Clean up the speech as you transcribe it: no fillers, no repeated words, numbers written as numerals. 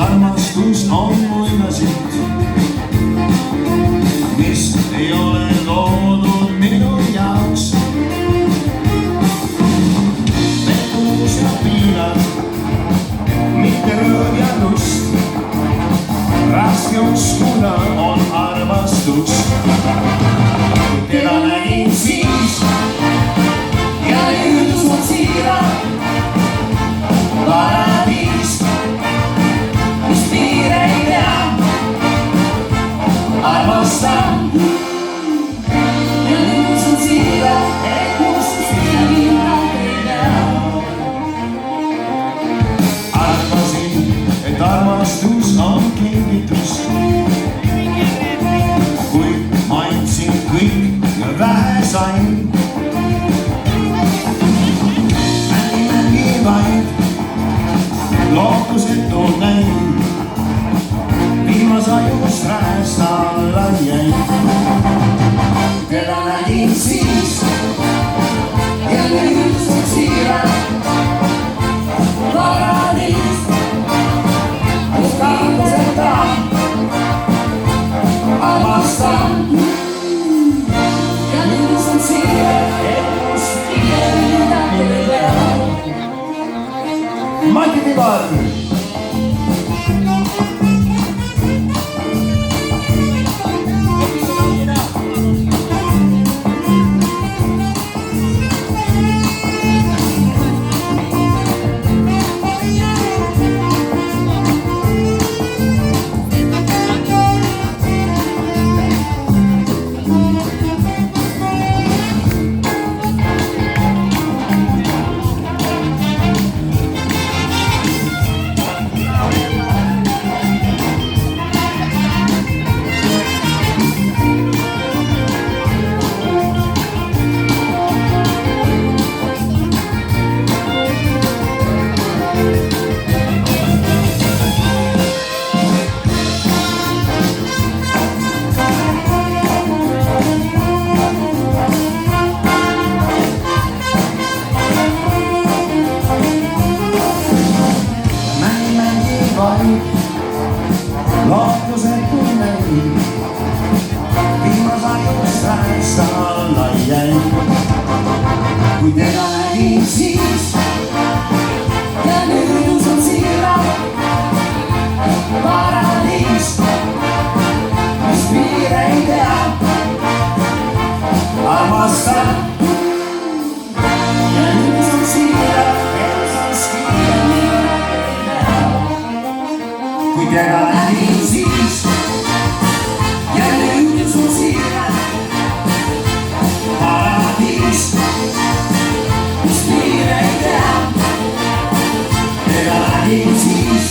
armastus on muinasilt, mis ei ole loodud minu jaoks. Pettumus ja piinad, mitte rõõm ja lust, raske uskuda on armastus. Kui teda nägin siis ja nüüd usun siiralt, paradiis, mis piire ei tea, armastan. Ja nüüd usun siiralt, et must piirad ei tea. Arvasin, et armastus on kingitus, kuid ma andsin kõik ja vähe sain. Mängi vaid lootusetult näin, viimasajust rääst alla jäin. Teda nägin siis ja nüüd usun siiralt, paradiis, kus kahtluseta armastan. Ja nüüd usun siiralt, et must piirad ei tea. Mati Tibar. Lootusetu näin, viimasajust rääst alla jäin. Kui teda nägin siis ja nüüd usun siiralt, paradiis, mis piire ei tea, armastan. Ja nüüd usun siiralt, et saski piire ei tea. Kui teda nägin siis ja nüüd usun siiralt, paradiis, mis piire ei tea. Teda nägin siis